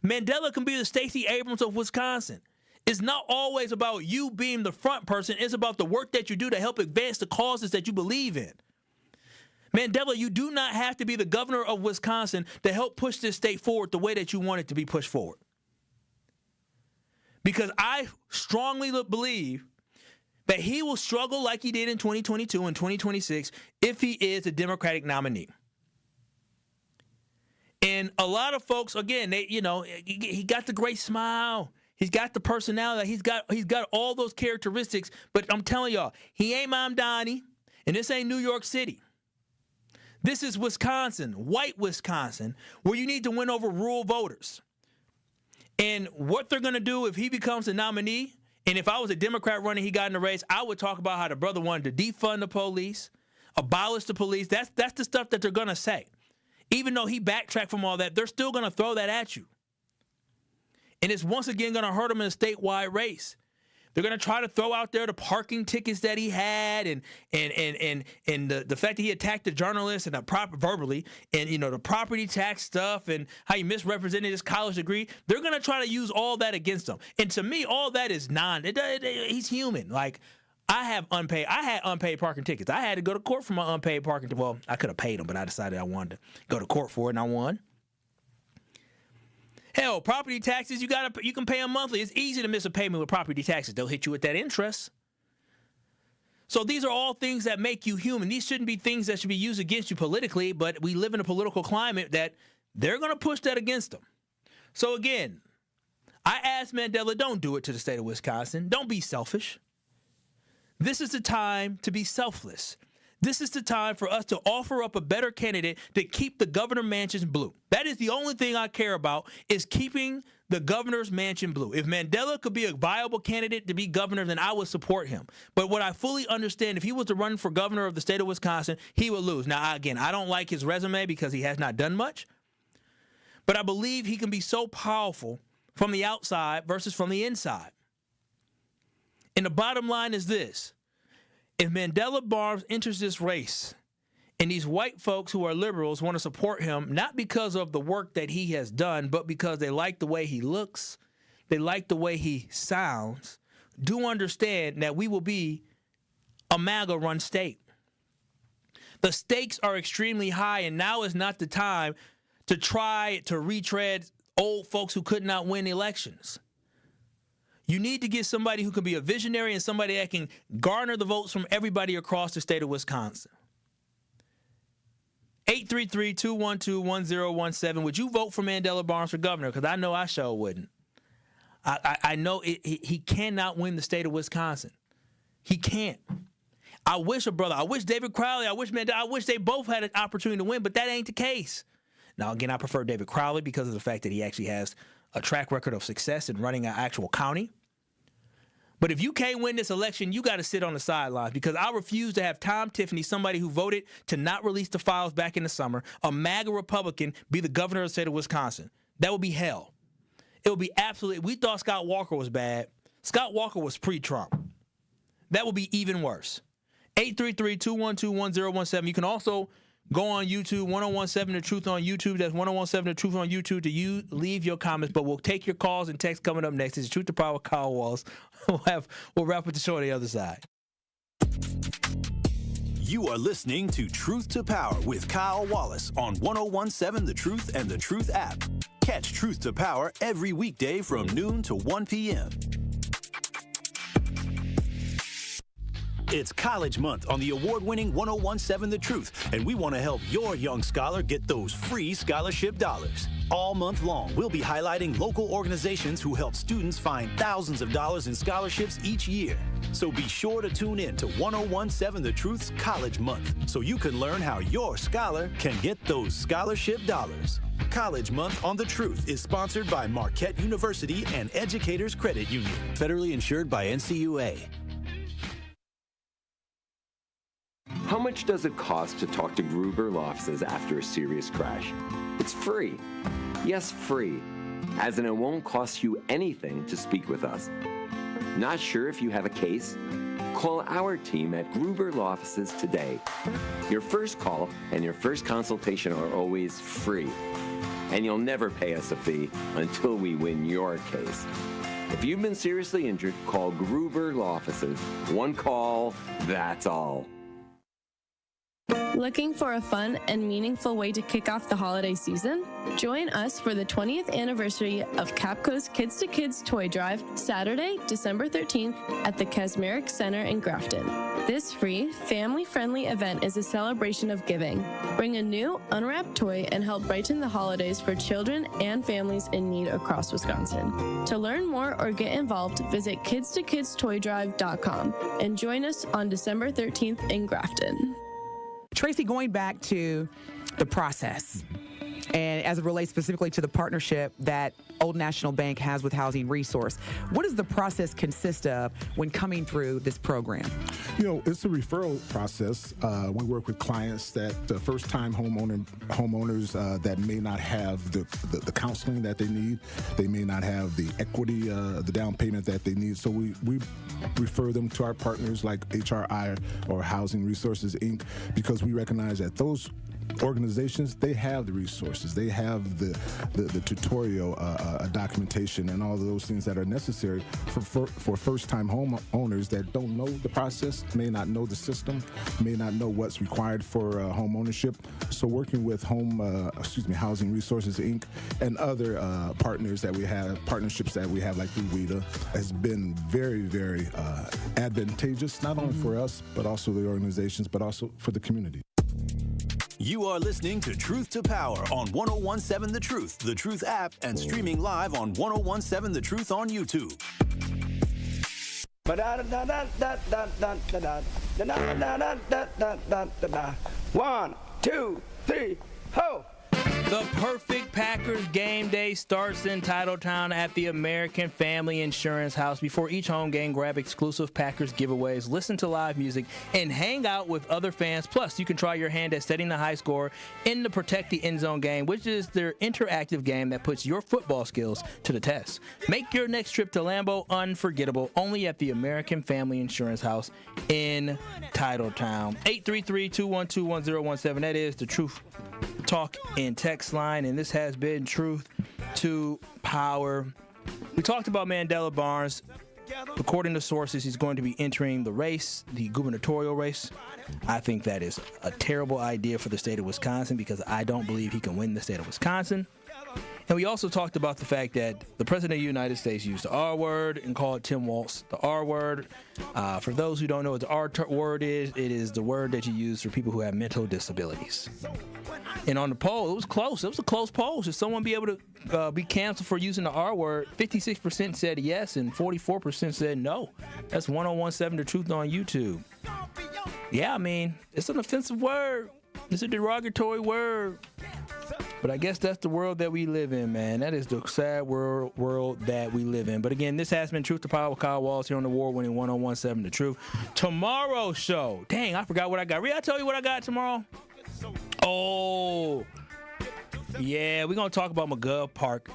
Mandela can be the Stacey Abrams of Wisconsin. It's not always about you being the front person. It's about the work that you do to help advance the causes that you believe in. Mandela, you do not have to be the governor of Wisconsin to help push this state forward the way that you want it to be pushed forward. Because I strongly believe that he will struggle like he did in 2022 and 2026 if he is a Democratic nominee. And And a lot of folks, again, he got the great smile. He's got the personality. He's got all those characteristics. But I'm telling y'all, he ain't Mamdani, and this ain't New York City. This is Wisconsin, white Wisconsin, where you need to win over rural voters. And what they're going to do if he becomes a nominee, and if I was a Democrat running, he got in the race, I would talk about how the brother wanted to defund the police, abolish the police. That's the stuff that they're going to say. Even though he backtracked from all that, they're still going to throw that at you. And it's once again going to hurt him in a statewide race. They're going to try to throw out there the parking tickets that he had and the fact that he attacked the journalist and verbally and, the property tax stuff and how he misrepresented his college degree. They're going to try to use all that against him. And to me, all that is he's human. Like, I had unpaid parking tickets. I had to go to court for my unpaid parking tickets. Well, I could have paid them, but I decided I wanted to go to court for it, and I won. Hell, property taxes, you can pay them monthly. It's easy to miss a payment with property taxes. They'll hit you with that interest. So these are all things that make you human. These shouldn't be things that should be used against you politically, but we live in a political climate that they're going to push that against them. So again, I asked Mandela, don't do it to the state of Wisconsin. Don't be selfish. This is the time to be selfless. This is the time for us to offer up a better candidate to keep the governor mansions blue. That is the only thing I care about, is keeping the governor's mansion blue. If Mandela could be a viable candidate to be governor, then I would support him. But what I fully understand, if he was to run for governor of the state of Wisconsin, he would lose. Now, again, I don't like his resume because he has not done much. But I believe he can be so powerful from the outside versus from the inside. And the bottom line is this. If Mandela Barnes enters this race and these white folks who are liberals want to support him, not because of the work that he has done, but because they like the way he looks, they like the way he sounds, do understand that we will be a MAGA-run state. The stakes are extremely high, and now is not the time to try to retread old folks who could not win elections. You need to get somebody who can be a visionary and somebody that can garner the votes from everybody across the state of Wisconsin. 833-212-1017. Would you vote for Mandela Barnes for governor? Because I know I sure wouldn't. I know he cannot win the state of Wisconsin. He can't. I wish David Crowley, I wish they both had an opportunity to win, but that ain't the case. Now, again, I prefer David Crowley because of the fact that he actually has a track record of success in running an actual county. But if you can't win this election, you got to sit on the sidelines, because I refuse to have Tom Tiffany, somebody who voted to not release the files back in the summer, a MAGA Republican, be the governor of the state of Wisconsin. That would be hell. It would be absolutely. We thought Scott Walker was bad. Scott Walker was pre-Trump. That would be even worse. 833-212-1017. You can also go on YouTube, 1017 The Truth on YouTube. That's 1017 The Truth on YouTube to leave your comments. But we'll take your calls and texts coming up next. It's Truth to Power with Kyle Walz. We'll wrap up the show on the other side. You are listening to Truth to Power with Kyle Wallace on 1017 The Truth and The Truth app. Catch Truth to Power every weekday from noon to 1 p.m. It's College Month on the award-winning 1017 The Truth, and we want to help your young scholar get those free scholarship dollars. All month long, we'll be highlighting local organizations who help students find thousands of dollars in scholarships each year. So be sure to tune in to 1017 The Truth's College Month so you can learn how your scholar can get those scholarship dollars. College Month on The Truth is sponsored by Marquette University and Educators Credit Union. Federally insured by NCUA. How much does it cost to talk to Gruber Law Offices after a serious crash? It's free. Yes, free. As in, it won't cost you anything to speak with us. Not sure if you have a case? Call our team at Gruber Law Offices today. Your first call and your first consultation are always free. And you'll never pay us a fee until we win your case. If you've been seriously injured, call Gruber Law Offices. One call, that's all. Looking for a fun and meaningful way to kick off the holiday season? Join us for the 20th anniversary of Capco's Kids to Kids Toy Drive, Saturday, December 13th at the Kasmeric Center in Grafton. This free, family-friendly event is a celebration of giving. Bring a new, unwrapped toy and help brighten the holidays for children and families in need across Wisconsin. To learn more or get involved, visit kidstokidstoydrive.com and join us on December 13th in Grafton. Tracy, going back to the process, and as it relates specifically to the partnership that Old National Bank has with Housing Resource, what does the process consist of when coming through this program? You know, it's a referral process. We work with clients that first-time homeowners that may not have the counseling that they need. They may not have the equity, the down payment that they need. So we refer them to our partners like HRI or Housing Resources, Inc., because we recognize that those organizations, they have the resources, they have the tutorial documentation and all of those things that are necessary for first-time homeowners that don't know the process, may not know the system, may not know what's required for home ownership. So working with Housing Resources, Inc. and other partnerships that we have like through WIDA has been very, very advantageous, not only for us, but also the organizations, but also for the community. You are listening to Truth to Power on 1017 The Truth app, and streaming live on 1017 The Truth on YouTube. 1, 2, 3, ho! The perfect Packers game day starts in Titletown at the American Family Insurance House. Before each home game, grab exclusive Packers giveaways, listen to live music, and hang out with other fans. Plus, you can try your hand at setting the high score in the Protect the End Zone game, which is their interactive game that puts your football skills to the test. Make your next trip to Lambeau unforgettable, only at the American Family Insurance House in Titletown. 833-212-1017. That is the Truth Talk and text line, and this has been Truth to Power. We talked about Mandela Barnes. According to sources, he's going to be entering the race, the gubernatorial race. I think that is a terrible idea for the state of Wisconsin because I don't believe he can win the state of Wisconsin. And we also talked about the fact that the President of the United States used the R word and called Tim Walz the R word. For those who don't know what the R word is, it is the word that you use for people who have mental disabilities. And on the poll, it was close. It was a close poll. Should someone be able to be canceled for using the R word? 56% said yes and 44% said no. That's 1017 The Truth on YouTube. Yeah, I mean, it's an offensive word. It's a derogatory word. But I guess that's the world that we live in, man. That is the sad world that we live in. But again, this has been Truth to Power with Kyle Walz here on the award-winning 1017 The Truth. Tomorrow's show. Dang, I forgot what I got. Rhea, I tell you what I got tomorrow? Oh, yeah, we're going to talk about McGov Park.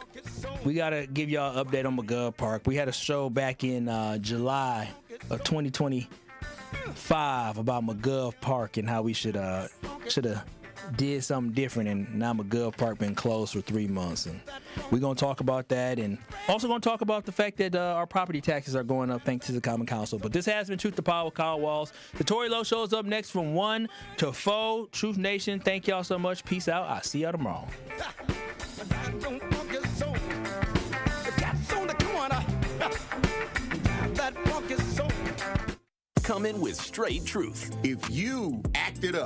We got to give y'all an update on McGov Park. We had a show back in July of 2025 about McGov Park and how we should have did something different, and now McGov Park been closed for 3 months, and we're going to talk about that, and also going to talk about the fact that our property taxes are going up thanks to the Common Council. But this has been Truth to Power with Kyle Walz. The Tory Lowe Show is up next from 1 to 4. Truth Nation, thank y'all so much. Peace out. I'll see y'all tomorrow. Coming with straight truth. If you acted up